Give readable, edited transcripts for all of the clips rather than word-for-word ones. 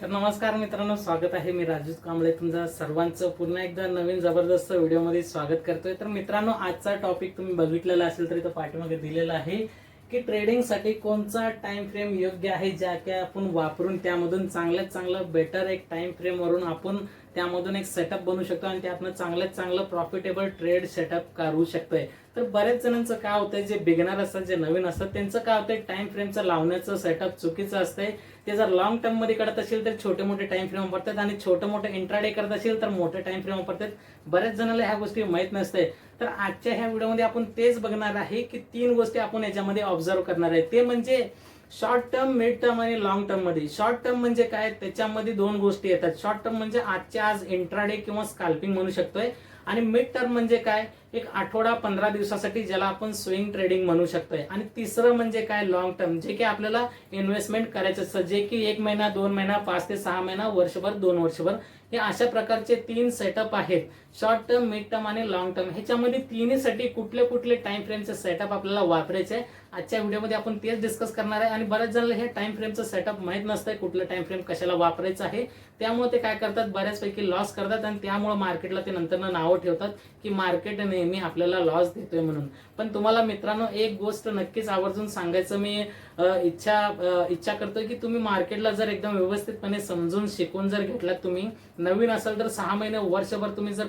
तर नमस्कार मित्रांनो, स्वागत आहे. मी राजू कांबळे तुमचं सर्वांचं पुन्हा एकदा नवीन जबरदस्त व्हिडिओमध्ये स्वागत करतोय. तर मित्रांनो, आजचा टॉपिक तुम्ही बघितलेला असेल तर इथं पाठीमागे दिलेला आहे की ट्रेडिंगसाठी कोणता टाइम फ्रेम योग्य आहे, ज्या की आपण वापरून त्यामधून चांगल्यात चांगलं बेटर एक टाइम फ्रेम वरून आपण त्यामधून एक सेटअप बनवू शकतो आणि त्यातनं चांगल्यात चांगलं प्रॉफिटेबल ट्रेड सेटअप करू शकतोय. तर बऱ्याच जणांचं काय होतंय, जे बिगिनर असतात, जे नवीन असतात, त्यांचं काय होतंय, टाइम फ्रेमचं लावण्याचं सेटअप चुकीचं असतंय. ते जर लॉंग टर्म मध्ये करत असेल तर छोटे मोठे टाइम फ्रेम वापरतात आणि छोटे मोठे इंट्राडे करत असेल तर मोठे टाइम फ्रेम वापरतात. बऱ्याच जणांना ह्या गोष्टी माहित नसते. तर आजच्या ह्या व्हिडिओमध्ये आपण तेच बघणार आहे की 3 गोष्टी आपण याच्यामध्ये ऑब्झर्व करणार आहे. ते म्हणजे शॉर्ट टर्म, मिड टर्म आणि लॉंग टर्म मध्ये. शॉर्ट टर्म म्हणजे काय, त्याच्यामध्ये 2 गोष्टी येतात. शॉर्ट टर्म म्हणजे आजच्या आज इंट्राडे किंवा स्कॅल्पिंग म्हणू शकतोय. आणि मिड टर्म म्हणजे काय, एक आठवडा 15 दिवसासाठी, ज्याला आपण स्विंग ट्रेडिंग म्हणू शकतोय. आणि तिसरं म्हणजे काय, लॉंग टर्म, जे की आपल्याला इन्व्हेस्टमेंट करायचं असतं, जे की 1 महिना, 2 महिना, 5 ते 6 महिना, वर्षभर, 2 वर्षभर, हे अशा प्रकारचे 3 सेटअप आहेत. शॉर्ट टर्म, मिड टर्म आणि लॉंग टर्म. ह्याच्यामध्ये तिन्हीसाठी कुठले कुठले टाइम फ्रेमचे सेटअप आपल्याला वापरायचे आहे, आजच्या व्हिडिओमध्ये आपण तेच डिस्कस करणार आहे. आणि बऱ्याच जणांना हे टाइम फ्रेमचं सेटअप माहित नसतंय, कुठलं टाइम फ्रेम कशाला वापरायचं आहे. त्यामुळे ते काय करतात, बऱ्याचपैकी लॉस करतात आणि त्यामुळे मार्केटला ते नंतर नावं ठेवतात की मार्केट नेहमी आपल्याला लॉस देतोय म्हणून. पण तुम्हाला मित्रांनो, एक गोष्ट नक्कीच आवर्जून सांगायचं मी इच्छा करतोय की तुम्ही मार्केटला जर एकदम व्यवस्थितपणे समजून शिकून जर घेतलात, तुम्ही नवीन असाल तर 6 महिने, वर्षभर तुम्ही जर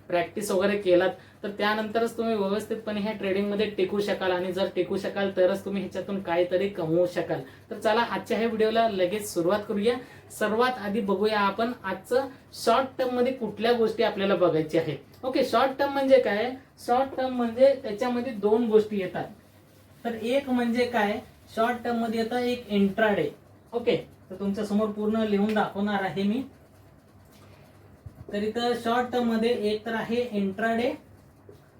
प्रॅक्टिस वगैरे केलात, तर त्यानंतरच तुम्ही व्यवस्थितपणे ह्या ट्रेडिंग मध्ये टिकू शकाल. आणि जर टिकू शकाल तरच तुम्ही ह्याच्यातून काहीतरी कमवू शकाल. तर चला आजच्या ह्या व्हिडिओला लगेच सुरुवात करूया. सर्वात आधी बघूया आपण आजचं शॉर्ट टर्म मध्ये कुठल्या गोष्टी आपल्याला बघायच्या आहेत. ओके, शॉर्ट टर्म म्हणजे काय, शॉर्ट टर्म म्हणजे त्याच्यामध्ये 2 गोष्टी येतात. तर एक म्हणजे काय, शॉर्ट टर्म मध्ये येतं एक इंट्राडे. ओके, तर तुमच्या समोर पूर्ण लिहून दाखवणार आहे मी. तर इथं शॉर्ट टर्म मध्ये एक तर आहे इंट्राडे.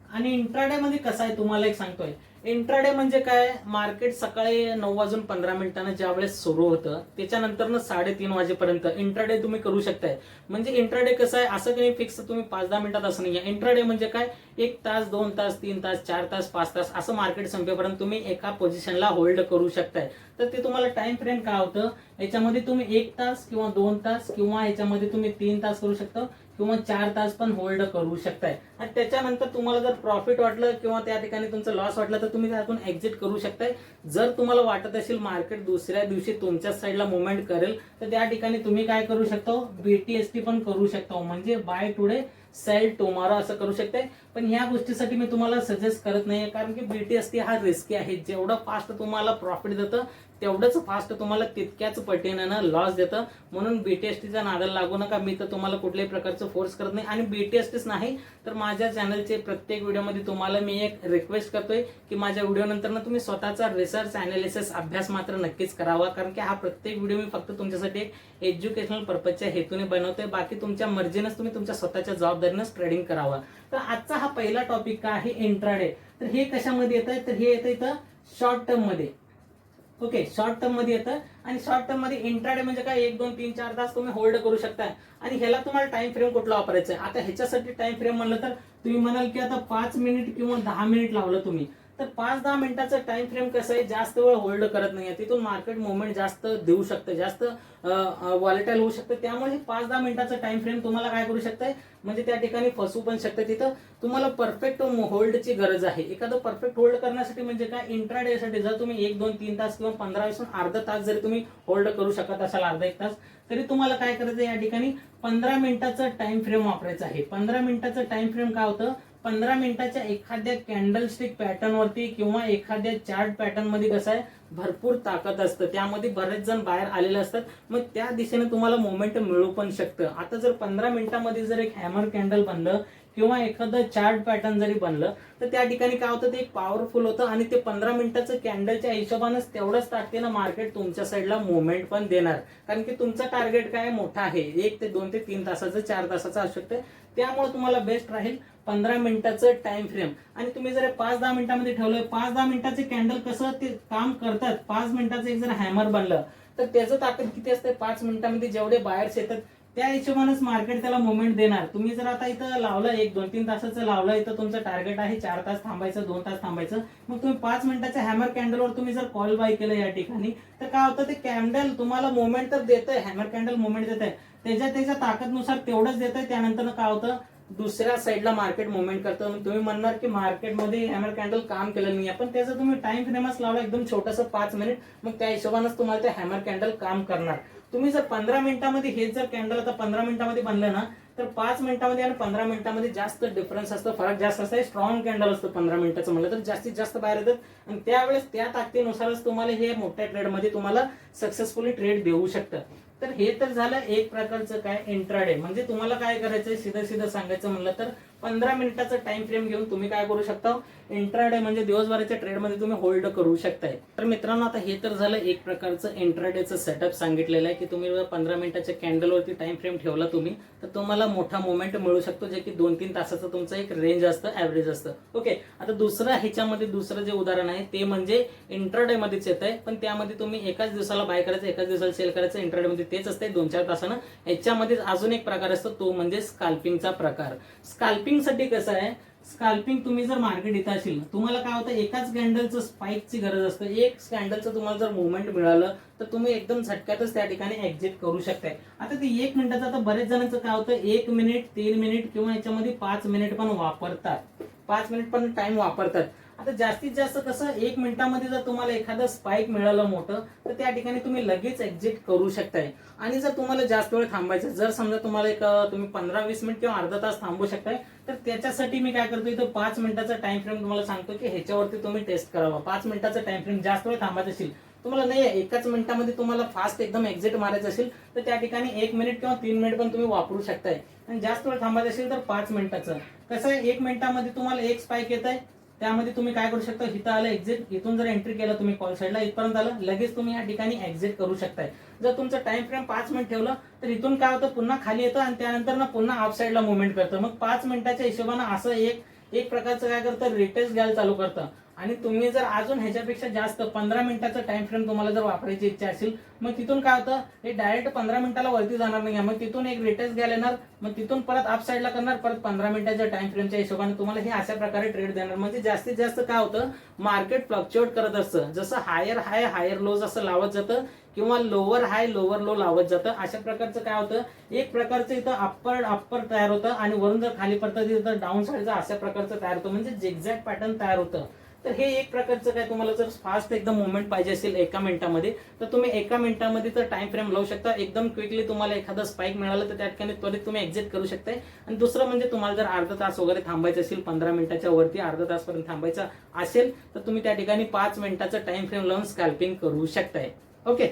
आणि इंट्राडे मध्ये कसं आहे तुम्हाला एक सांगतोय. इंट्राडे म्हणजे काय, मार्केट सकाळी 9:15 ज्या वेळेस सुरू होतं त्याच्यानंतर 3:30 वाजेपर्यंत इंट्राडे तुम्ही करू शकताय. म्हणजे इंट्राडे कसं आहे, असं काही फिक्स तुम्ही 5-10 मिनिटात असं नाही आहे. इंट्राडे म्हणजे काय, 1 तास, 2 तास, 3 तास, 4 तास, 5 तास असं मार्केट संपेपर्यंत तुम्ही एका पोझिशनला होल्ड करू शकताय. तर ते तुम्हाला टाइम फ्रेम काय होतं, याच्यामध्ये तुम्ही 1 तास किंवा 2 तास किंवा याच्यामध्ये तुम्ही 3 तास करू शकता किंवा 4 तास पण होल्ड करू शकताय. आणि त्याच्यानंतर तुम्हाला जर प्रॉफिट वाटलं किंवा त्या ठिकाणी तुमचं लॉस वाटलं तर तुम्ही त्यातून एक्झिट करू शकताय. जर तुम्हाला वाटत असेल मार्केट दुसऱ्या दिवशी तुमच्या साईडला मुवमेंट करेल तर त्या ठिकाणी तुम्ही काय करू शकता, BTST पण करू शकता. म्हणजे बाय टुडे सेल टुमॉरो असं करू शकते. पण ह्या गोष्टीसाठी मी तुम्हाला सजेस्ट करत नाहीये, कारण की BTST हा रिस्की आहे. जेवढं फास्ट तुम्हाला प्रॉफिट देतं तेवढंच फास्ट तुम्हाला तितक्याच पटीनं लॉस देतं. म्हणून BTSTचा नादाला लागू नका. मी तर तुम्हाला कुठल्याही प्रकारचं फोर्स करत नाही. आणि BTSTच नाही तर माझ्या चॅनलचे प्रत्येक व्हिडिओमध्ये तुम्हाला मी एक रिक्वेस्ट करतोय की माझ्या व्हिडिओ नंतर तुम्ही स्वतःचा रिसर्च अनालिसिस अभ्यास मात्र नक्कीच करावा. कारण की हा प्रत्येक व्हिडिओ मी फक्त तुमच्यासाठी एक एज्युकेशनल पर्पजच्या हेतूने बनवतोय. बाकी तुमच्या मर्जीनेच तुम्ही तुमच्या स्वतःच्या जबाबदारीनेच ट्रेडिंग करावा. तर आजचा हा पहिला टॉपिक काय आहे, इंट्राडे. तर हे कशामध्ये येत आहे, तर हे येतं इथं शॉर्ट टर्म मध्ये. ओके, शॉर्ट टर्म मध्ये येतं. आणि शॉर्ट टर्म मध्ये इंट्राडे म्हणजे काय, 1, 2, 3, 4 तास तुम्ही होल्ड करू शकता. आणि ह्याला तुम्हाला टाइम फ्रेम कुठला वापरायचा आहे. आता ह्याच्यासाठी टाइम फ्रेम म्हणलं तर तुम्ही म्हणाल की आता 5 मिनिट किंवा 10 मिनिट लावलं तुम्ही, तर 5-10 मिनिटाचं टाइम फ्रेम कसं आहे, जास्त वेळ होल्ड करत नाहीये. तिथून मार्केट मुवमेंट जास्त देऊ शकतं, जास्त व्हॉलेटाईल होऊ शकतं. त्यामुळे हे 5-10 मिनिटाचं टाइम फ्रेम तुम्हाला काय करू शकताय, म्हणजे त्या ठिकाणी फसू पण शकतं. तिथं तुम्हाला परफेक्ट होल्डची गरज आहे. एखादं परफेक्ट होल्ड करण्यासाठी म्हणजे काय, इंट्राडे साठी जर तुम्ही 1, 2, 3 तास किंवा 15 अर्धा तास जरी तुम्ही होल्ड करू शकत असाल, अर्धा-1 तास, तरी तुम्हाला काय करायचं, या ठिकाणी 15 मिनिटाचं टाइम फ्रेम वापरायचं आहे. 15 मिनिटाचं टाइम फ्रेम काय होतं, 15 मिनिटाच्या एखाद्या कॅन्डलस्टिक पॅटर्न वरती किंवा एखाद्या चार्ट पॅटर्न मध्ये कसं आहे, भरपूर ताकद असतं. त्यामध्ये बरेच जण बाहेर आलेले असतात. मग त्या दिशेने तुम्हाला मोमेंट मिळू पण शकतं. आता जर 15 मिनिटांमध्ये जर एक हॅमर कॅन्डल बनलं किंवा एखादं चार्ट पॅटर्न जरी बनलं तर त्या ठिकाणी काय होतं, ते एक पॉवरफुल होतं. आणि ते 15 मिनिटाचं कॅन्डलच्या हिशोबानेच तेवढंच ताकदीनं मार्केट तुमच्या साईडला मुवमेंट पण देणार. कारण की तुमचं टार्गेट काय मोठा आहे, 1 ते 2 ते 3 तासाचं, 4 तासाचं असू शकतं. त्यामुळे तुम्हाला बेस्ट राहील 15 मिनिटाचं टाइम फ्रेम. आणि तुम्ही जर 5-10 मिनिटांमध्ये ठेवलं, 5-10 मिनिटाचे कॅन्डल कसं ते काम करतात. 5 मिनिटाचं एक जर हॅमर बनलं तर त्याचं ताकद किती असते, 5 मिनिटांमध्ये जेवढे बायर्स येतात त्या हिशोबानेच मार्केट त्याला मुवमेंट देणार. तुम्ही जर आता इथं लावलं 1-2-3 तासाचं लावलं, इथं तुमचं टार्गेट आहे 4 तास थांबायचं, 2 तास थांबायचं, मग तुम्ही 5 मिनिटाच्या हॅमर कॅन्डलवर तुम्ही जर कॉल बाय केलं या ठिकाणी, तर काय होतं, ते कॅन्डल तुम्हाला मुवमेंट तर देतंय, हॅमर कॅन्डल मुवमेंट देत आहे, त्याच्या ताकदनुसार तेवढंच देतंय. त्यानंतर काय होतं, दुसऱ्या साईडला मार्केट मुवमेंट करतं. तुम्ही म्हणणार की मार्केटमध्ये हॅमर कॅन्डल काम केलं नाही, पण त्याचा तुम्ही टाइम फ्रेमच लावला एकदम छोटंसं 5 मिनिट, मग त्या हिशोबानेच तुम्हाला ते हॅमर कॅन्डल काम करणार. तुम्ही जर 15 मिनिटांमध्ये हेच जर कॅन्डल आता 15 मिनिटांमध्ये बनलं ना, तर 5 मिनिटांमध्ये आणि 15 मिनिटांमध्ये जास्त डिफरन्स असतो, फरक जास्त असतो. स्ट्रॉंग कॅन्डल असतो 15 मिनिटाचं म्हणलं तर जास्तीत जास्त बाहेर येतात आणि त्यावेळेस त्या ताकदीनुसारच तुम्हाला हे मोठ्या ट्रेडमध्ये तुम्हाला सक्सेसफुली ट्रेड देऊ शकतं. तर हे तर झालं एक प्रकारचं काय इंट्राडे. म्हणजे तुम्हाला काय करायचंय, सीधं सांगायचं म्हणलं तर 15 मिनिटाचा टाइम फ्रेम घेऊन तुम्ही काय करू शकता, इंट्राडे म्हणजे दिवसभराच्या ट्रेडमध्ये तुम्ही होल्ड करू शकताय. तर मित्रांनो, आता हे तर झालं एक प्रकारचं इंट्राडेचं सेटअप सांगितलेलं आहे की तुम्ही 15 मिनिटाच्या कॅन्डलवरती टाइम फ्रेम ठेवला तुम्ही, तर तुम्हाला मोठा मोमेंट मिळू शकतो, जे की 2-3 तासाचं तुमचं एक रेंज असतं, ऍव्हरेज असतं. ओके, आता ह्याच्यामध्ये दुसरं जे उदाहरण आहे ते म्हणजे इंट्राडे मध्येच येत आहे, पण त्यामध्ये तुम्ही एकाच दिवसाला बाय करायचं, एकाच दिवसाला सेल करायचं. इंट्राडे मध्ये तेच असते 2-4 तासानं. याच्यामध्ये अजून एक प्रकार असतो, तो म्हणजे स्काल्पिंगचा प्रकार. स्काल्पिंग साठी कसं आहे, स्काल्पिंग तुम्ही जर मार्केट येत असेल, तुम्हाला काय होतं, एकाच कॅन्डलचं स्पाइकची गरज असते. एक कॅन्डलचं तुम्हाला जर मुवमेंट मिळालं तर तुम्ही एकदम झटक्यातच त्या ठिकाणी एक्झिट करू शकताय. आता ते 1 मिनिटाचं, आता बरेच जणांचं काय होतं, 1 मिनिट, 3 मिनिट किंवा याच्यामध्ये 5 मिनिट पण वापरतात, 5 मिनिट पण टाइम वापरतात. आता जास्तीत जास्त कसं, 1 मिनिटामध्ये जर तुम्हाला एखादं स्पाइक मिळालं मोठं, तर त्या ठिकाणी तुम्ही लगेच एक्झिट करू शकताय. आणि जर तुम्हाला जास्त वेळ थांबायचं, जर समजा तुम्हाला तुम्ही 15-20 मिनिट किंवा अर्धा तास थांबू शकताय, तर त्याच्यासाठी मी काय करतो, इथं 5 मिनिटाचा टाइम फ्रेम तुम्हाला सांगतो की ह्याच्यावरती तुम्ही टेस्ट करावा. 5 मिनिटाचा टाइम फ्रेम, जास्त वेळ थांबायचं असेल तुम्हाला, नाही एकाच मिनिटामध्ये तुम्हाला फास्ट एकदम एक्झिट मारायचं असेल, तर त्या ठिकाणी 1 मिनिट किंवा 3 मिनिट पण तुम्ही वापरू शकताय. आणि जास्त वेळ थांबायचं असेल तर 5 मिनिटाचं. कसं आहे, 1 मिनिटामध्ये तुम्हाला एक स्पाइक येत आहे, त्यामध्ये तुम्ही काय करू शकता, इथं आलं एक्झिट, इथून जर एंट्री केलं तुम्ही कॉल साईडला, इथपर्यंत आलं, लगेच तुम्ही या ठिकाणी एक्झिट करू शकताय. जर तुमचं टाइम फ्रेम 5 मिनिट ठेवलं, तर इथून काय होतं, पुन्हा खाली येतं आणि त्यानंतर ना पुन्हा ऑफ साईडला मुवमेंट करतं. मग 5 मिनिटाच्या हिशोबानं असं एक प्रकारचं काय करतं, रिटेस्ट घ्यायला चालू करतं. आणि तुम्ही जर अजून ह्याच्यापेक्षा जास्त 15 मिनिटाचा टाइम फ्रेम तुम्हाला जर वापरायची इच्छा असेल, मग तिथून काय होतं, हे डायरेक्ट 15 मिनिटाला वरती जाणार नाही, मग तिथून एक रिटेस्ट घ्यायला येणार, मग तिथून परत अप साईडला करणार, परत 15 मिनिटाच्या टाइम फ्रेमच्या हिशोबाने तुम्हाला हे अशा प्रकारे ट्रेड देणार. म्हणजे जास्तीत जास्त काय होतं, मार्केट फ्लक्च्युएट करत असतं, जसं हायर हाय हायर लोज असं लावत जातं किंवा लोअर हाय लोअर लो लावत जातं. अशा प्रकारचं काय होतं, एक प्रकारचं इथं अप्पर तयार होतं आणि वरून जर खाली पडतं तिथं डाऊन साईडचं अशा प्रकारचं तयार होतं, म्हणजे झिगझॅग पॅटर्न तयार होतं. तर हे एक प्रकारचं काय, तुम्हाला जर फास्ट एकदम मुवमेंट पाहिजे असेल एका मिनिटामध्ये, तर तुम्ही एका मिनिटामध्ये तर टाइम फ्रेम लावू शकता. एकदम क्विकली तुम्हाला एखादं स्पाइक मिळालं तर त्या ठिकाणी त्वरित तुम्ही एक्झिट करू शकताय. आणि दुसरं म्हणजे तुम्हाला जर अर्धा तास वगैरे थांबायचं असेल, 15 मिनिटाच्या वरती अर्धा तासपर्यंत थांबायचं असेल, तर तुम्ही त्या ठिकाणी 5 मिनिटाचं टाइम फ्रेम लावून स्कॅल्पिंग करू शकताय. ओके,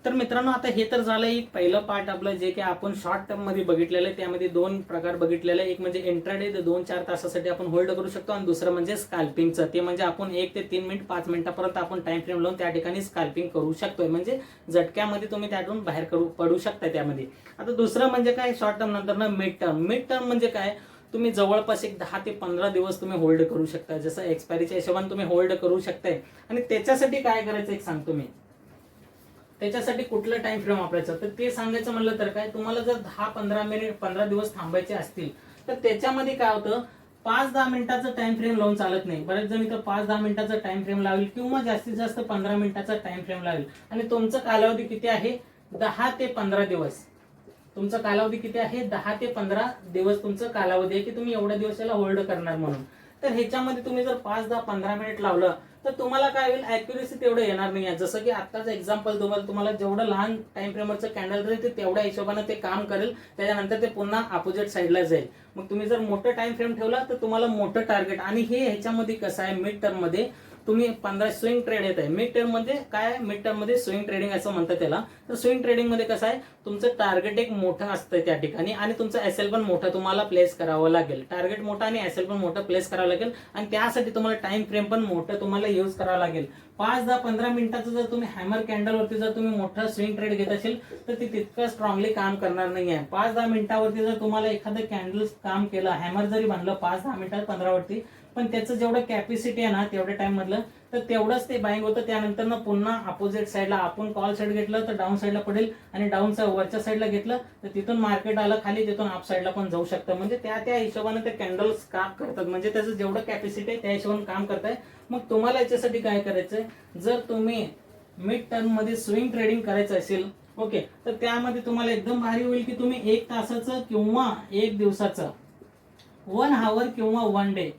तर मित्रांनो, आता हे तर झालं एक पहिलं पार्ट आपलं, जे की आपण शॉर्ट टर्म मध्ये बघितलेलं आहे. त्यामध्ये 2 प्रकार बघितलेले आहे, एक म्हणजे इंट्राडे, 2-4 तासासाठी आपण होल्ड करू शकतो, आणि दुसरं म्हणजे स्कॅल्पिंगचं, ते म्हणजे आपण 1 ते 3 मिनिट 5 मिनिटापर्यंत आपण टाइम फ्रेम लावून त्या ठिकाणी स्कॅल्पिंग करू शकतोय. म्हणजे झटक्यामध्ये तुम्ही त्यातून बाहेर पडू शकता त्यामध्ये. आता दुसरं म्हणजे काय, शॉर्ट टर्म नंतर ना मिड टर्म. मिड टर्म म्हणजे काय, तुम्ही जवळपास एक 10 ते 15 दिवस तुम्ही होल्ड करू शकता, जसं एक्सपायरीच्या हिशोबाने तुम्ही होल्ड करू शकताय. आणि त्याच्यासाठी काय करायचं एक सांगतो मी, त्याच्यासाठी कुठलं टाइम फ्रेम वापरायचं, तर ते सांगायचं म्हणलं तर काय, तुम्हाला जर 10-15 दिवस थांबायचे असतील, तर त्याच्यामध्ये काय होतं, 5-10 मिनिटाचं टाइम फ्रेम लावून चालत नाही. बरेच जण इथं 5-10 मिनिटाचा टाइम फ्रेम लावेल किंवा जास्तीत जास्त 15 मिनिटाचा टाइम फ्रेम लावेल, आणि तुमचा कालावधी किती आहे, 10 ते 15 दिवस. तुमचा कालावधी किती आहे, 10 ते 15 दिवस तुमचा कालावधी आहे की तुम्ही एवढ्या दिवसाला होल्ड करणार म्हणून. तर ह्याच्यामध्ये तुम्ही जर 5-10-15 मिनिट लावलं, तर तुम्हाला काय होईल, ऍक्युरेसी तेवढं येणार नाही. जसं की आत्ताचं एक्झाम्पल तुम्हाला जेवढं लहान टाइम फ्रेमवरचं कॅन्डल राहील, ते तेवढ्या हिशोबाने ते काम करेल, त्याच्यानंतर ते पुन्हा अपोजिट साईडला जाईल. मग तुम्ही जर मोठं टाइम फ्रेम ठेवला, तर तुम्हाला मोठं टार्गेट. आणि हे ह्याच्यामध्ये कसं आहे, मिड टर्म मध्ये तुम्ही 15 स्विंग ट्रेड येत आहे. मिड टर्म मध्ये काय, मिड टर्म मध्ये स्विंग ट्रेडिंग असं म्हणतात त्याला. तर स्विंग ट्रेडिंग मध्ये कसं आहे, तुमचं टार्गेट एक मोठं असतं त्या ठिकाणी, आणि तुमचं एसएल पण मोठं तुम्हाला प्लेस करावं लागेल. टार्गेट मोठा आणि एसएल पण मोठं प्लेस करावं लागेल, आणि त्यासाठी तुम्हाला टाइम फ्रेम पण मोठं तुम्हाला यूज करावं लागेल. 5-10-15 मिनिटाचं जर तुम्ही हॅमर कॅन्डलवरती जर तुम्ही मोठं स्विंग ट्रेड घेत असेल, तर ती तितकं स्ट्रॉंगली काम करणार नाही आहे. 5-10 मिनिटावरती जर तुम्हाला एखादं कॅन्डल काम केलं, हॅमर जरी बनलं 5-10 मिनिटात 15 वरती, पण त्याचं जेवढं कॅपॅसिटी आहे ना तेवढ्या टाइम मधलं, तर तेवढंच ते बाईंग होतं. त्यानंतर पुन्हा अपोजिट साईडला आपण कॉल साईड घेतलं तर डाऊन साईडला पडेल, आणि डाऊन वरच्या साईडला घेतलं तर तिथून मार्केट आलं खाली, तिथून अप साईडला पण जाऊ शकतं. म्हणजे त्या हिशोबाने ते कॅन्डल्स काम करतात, म्हणजे त्याचं जेवढं कॅपॅसिटी आहे त्या हिशोबाने काम करताय. मग तुम्हाला याच्यासाठी काय करायचंय, जर तुम्ही मिड टर्म मध्ये स्विंग ट्रेडिंग करायचं असेल, ओके, तर त्यामध्ये तुम्हाला एकदम भारी होईल की तुम्ही 1 तासाचं किंवा 1 दिवसाचं 1 आवर किंवा 1 डे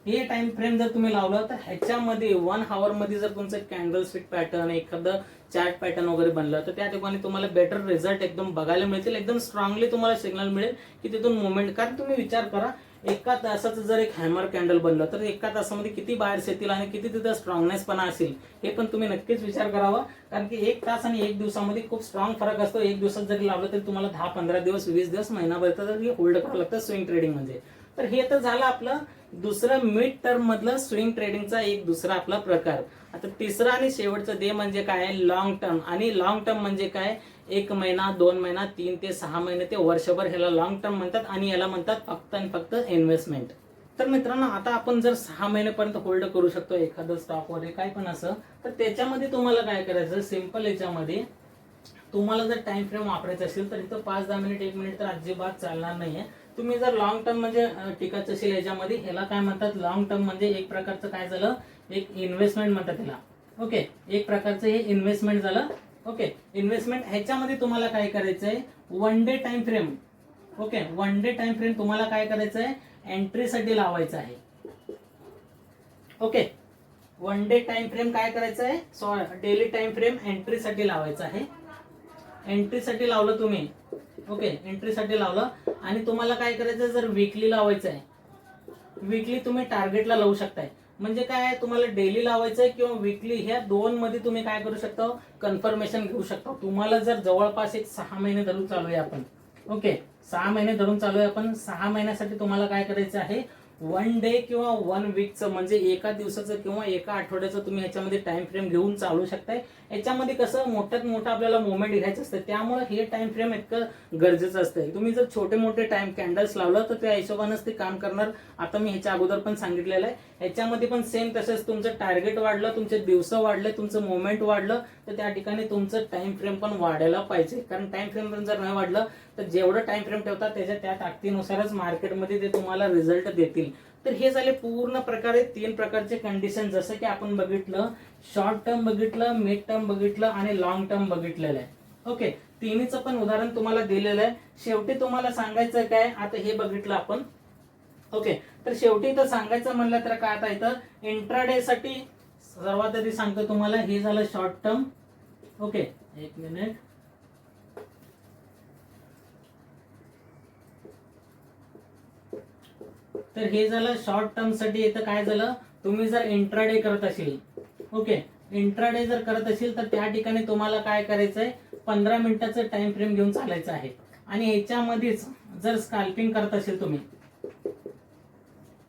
हे टाइम फ्रेम जर तुम्ही लावलं, तर ह्याच्यामध्ये 1 आवर मध्ये जर तुमचं कॅन्डल स्टिक पॅटर्न, एखादं चार्ट पॅटर्न वगैरे बनलं, तर त्या ठिकाणी तुम्हाला बेटर रिझल्ट एकदम बघायला मिळतील. एकदम स्ट्रॉंगली तुम्हाला सिग्नल मिळेल की तिथून मुवमेंट. कारण तुम्ही विचार करा, 1 तासाचं जर एक हॅमर कॅन्डल बनलं तर 1 तासामध्ये किती बाहेर येतील आणि किती तिथं स्ट्रॉंगनेस पण असेल, हे पण तुम्ही नक्कीच विचार करावा. कारण की 1 तास आणि 1 दिवसामध्ये खूप स्ट्रॉंग फरक असतो. 1 दिवसात जरी लावलं तरी तुम्हाला 10-15 दिवस, 20 दिवस, महिनाभर तरी होल्ड करावं लागतं स्विंग ट्रेडिंग म्हणजे. तर हे तर झालं आपलं दुसरं मिड टर्म मधलं स्विंग ट्रेडिंगचा एक दुसरा आपला प्रकार. आता तिसरा आणि शेवटचं ते म्हणजे काय, लॉंग टर्म. आणि लॉंग टर्म म्हणजे काय, 1 महिना, 2 महिना, 3 ते 6 महिने ते वर्षभर, ह्याला लॉंग टर्म म्हणतात. आणि याला म्हणतात फक्त आणि फक्त इन्व्हेस्टमेंट. तर मित्रांनो, आता आपण जर 6 महिन्यापर्यंत होल्ड करू शकतो एखादं स्टॉक वगैरे काय पण असं, तर त्याच्यामध्ये तुम्हाला काय करायचं, सिंपल याच्यामध्ये तुम्हाला जर टाइम फ्रेम वापरायचा असेल तर इथं 5-10 मिनिट, 1 मिनिट तर अजिबात चालणार नाहीये. तुम्ही जर लॉंग टर्म म्हणजे टिकायचं असेल याच्यामध्ये, ह्याला काय म्हणतात, लॉंग टर्म म्हणजे एक प्रकारचं काय झालं, एक इन्व्हेस्टमेंट म्हणतात त्याला. ओके, एक प्रकारचं हे इन्व्हेस्टमेंट झालं. ओके, इन्व्हेस्टमेंट ह्याच्यामध्ये तुम्हाला काय करायचंय, 1 day time frame. Okay, 1 day time frame तुम्हाला काय करायचंय, एंट्रीसाठी लावायचं आहे. ओके, 1 डे टाइम फ्रेम काय करायचं आहे, डेली टाइम फ्रेम एंट्रीसाठी लावायचं आहे. एंट्रीसाठी लावलं तुम्ही, ओके, एंट्रीसाठी लावलं. आणि तुम्हाला काय करायचं, जर वीकली लावायचं आहे, वीकली तुम्ही टार्गेटला लावू शकताय. म्हणजे काय, तुम्हाला डेली लावायचंय किंवा वीकली, ह्या दोन मध्ये तुम्ही काय करू शकता, कन्फर्मेशन घेऊ शकता. तुम्हाला जर जवळपास एक 6 महिने धरून चालू आहे आपण, ओके, 6 महिने धरून चालू आहे आपण, 6 महिन्यासाठी तुम्हाला काय करायचं आहे, 1 डे किंवा 1 वीकचं म्हणजे एका दिवसाचं किंवा एका आठवड्याचं तुम्ही ह्याच्यामध्ये टाइम फ्रेम घेऊन चालू शकताय. याच्यामध्ये कसं मोठ्यात मोठं आपल्याला मुवमेंट घ्यायचं असतं, त्यामुळे हे टाइम फ्रेम इतकं गरजेचं असतं. तुम्ही जर छोटे मोठे टाइम कॅन्डल्स लावलं तर त्या हिशोबानेच ते काम करणार. आता मी ह्याच्या अगोदर पण सांगितलेलं आहे, ह्याच्यामध्ये पण सेम तसंच. तुमचं टार्गेट वाढलं, तुमचे दिवस वाढले, तुमचं मुवमेंट वाढलं, तर त्या ठिकाणी तुमचं टाइम फ्रेम पण वाढायला पाहिजे. कारण टाइम फ्रेम पण जर नाही वाढलं तर जेवढं टाइम फ्रेम ठेवतात त्याच्या त्या ताकदीनुसारच मार्केटमध्ये ते तुम्हाला रिझल्ट देतील. तर हे झाले पूर्ण प्रकारे 3 प्रकारचे कंडिशन, जसं की आपण बघितलं, शॉर्ट टर्म बघितलं, मिड टर्म बघितलं आणि लॉंग टर्म बघितलेलं आहे. ओके, तिन्हीचं पण उदाहरण तुम्हाला दिलेलं आहे. शेवटी तुम्हाला सांगायचं काय, आता हे बघितलं आपण, ओके, तर शेवटी तर सांगायचं म्हणलं तर काय, आता इथं इंट्राडे साठी सर्वात आधी सांगतो तुम्हाला, हे झालं शॉर्ट टर्म. Okay, 1 minute. तर हे झालं शॉर्ट टर्म साठी. इथं काय झालं, तुम्ही जर इंट्राडे करत असेल, ओके, इंट्राडे जर करत असेल तर त्या ठिकाणी तुम्हाला काय करायचंय, 15 मिनिटाचं टाइम फ्रेम घेऊन चालायचं आहे. आणि ह्याच्यामध्येच जर स्कॅल्पिंग करत असेल तुम्ही,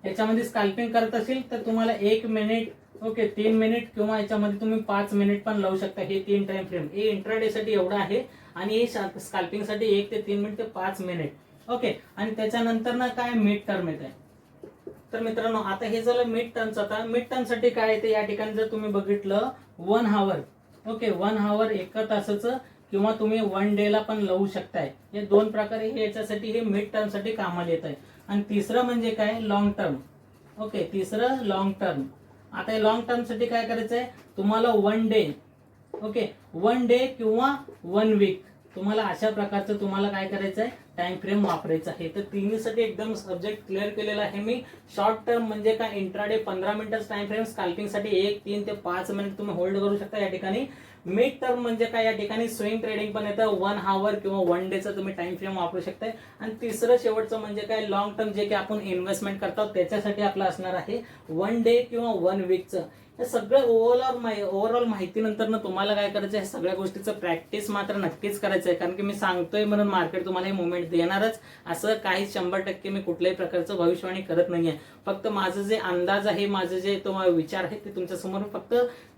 याच्यामध्ये स्कॅल्पिंग करत असेल तर तुम्हाला 1 मिनिट, ओके, 3 मिनिट किंवा याच्यामध्ये तुम्ही 5 मिनिट पण लावू शकता. हे 3 टाइम फ्रेम, हे इंट्राडे साठी एवढं आहे आणि हे स्कॅल्पिंग साठी 1 ते 3 मिनिट ते 5 मिनिट. ओके, आणि त्याच्यानंतर ना काय, मिड टर्म येत आहे. तर मित्रांनो, आता हे झालं मिड टर्मचं. आता मिड टर्म साठी काय येते, या ठिकाणी जर तुम्ही बघितलं 1 आवर, ओके, 1 आवर 1 तासाचं किंवा तुम्ही 1 डे ला पण लावू शकताय. हे 2 प्रकारे हे याच्यासाठी हे मिड टर्म साठी कामाला येत आहे. आणि तिसरं म्हणजे काय, लॉंग टर्म. ओके, तिसरं लॉंग टर्म. आता लॉंग टर्म साठी काय करायचंय, तुम्हाला 1 डे, ओके, 1 डे किंवा 1 वीक, तुम्हाला अशा प्रकारचं तुम्हाला काय करायचंय, टाइम फ्रेम वापरायचा आहे. तर तिन्हीसाठी एकदम सब्जेक्ट क्लिअर केलेला आहे मी. शॉर्ट टर्म म्हणजे काय, इंट्राडे 15 मिनिटाचं टाइम फ्रेम, स्कॅल्पिंग साठी 1, 3 ते 5 मिनिट तुम्ही होल्ड करू शकता या ठिकाणी. मिड टर्म म्हणजे काय, या ठिकाणी स्विंग ट्रेडिंग पण येतं, 1 आवर किंवा 1 डेचं तुम्ही टाइम फ्रेम वापरू शकताय. आणि तिसरं शेवटचं म्हणजे काय, लॉंग टर्म, जे की आपण इन्व्हेस्टमेंट करतो त्याच्यासाठी आपलं असणार आहे 1 डे किंवा 1 वीकचं. हे सगळं ओव्हरऑल माहितीनंतर तुम्हाला काय करायचं, हे सगळ्या गोष्टीचं प्रॅक्टिस मात्र नक्कीच करायचं आहे. कारण की मी सांगतोय म्हणून मार्केट तुम्हाला हे मुवमेंट देणारच असं काही 100% मी कुठल्याही प्रकारचं भविष्यवाणी करत नाहीये. फक्त माझं जे अंदाज आहे, माझं जे तुम्हाला विचार आहे ते तुमच्या समोर फक्त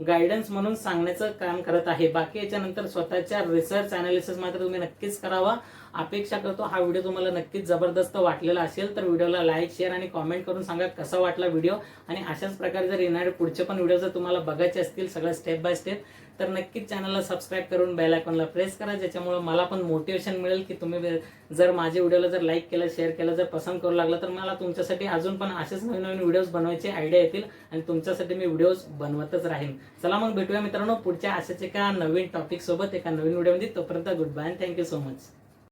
गायडन्स म्हणून सांगण्याचं काम करत आहे. बाकी याच्यानंतर स्वतःच्या रिसर्च अनालिसिस मात्र तुम्ही नक्कीच करावा. अपेक्षा करतो हा व्हिडिओ तुम्हाला नक्कीच जबरदस्त वाटलेला असेल तर व्हिडिओला लाईक शेअर आणि कॉमेंट करून सांगा कसा वाटला व्हिडिओ। आणि अशाच प्रकारे जर येणारे पुढचे पण व्हिडिओ जर तुम्हाला बघायचे असतील सगळं स्टेप बाय स्टेप तर नक्कीच चॅनलला सबस्क्राईब करून बेल आयकॉनला प्रेस करा, ज्याच्यामुळे मला पण मोटिवेशन मिळेल की तुम्ही जर माझ्या व्हिडिओला जर लाईक केलं शेअर केलं जर पसंत करू लागला तर मला तुमच्यासाठी अजून पण असेच नवीन नवीन व्हिडिओज बनवायचे आयडिया येतील आणि तुमच्यासाठी मी व्हिडिओज बनवतच राहीन। चला मग भेटूया मित्रांनो पुढच्या अशाच एका नवीन टॉपिक सोबत एका नवीन व्हिडिओमध्ये। तोपर्यंत goodbye, thank you so much.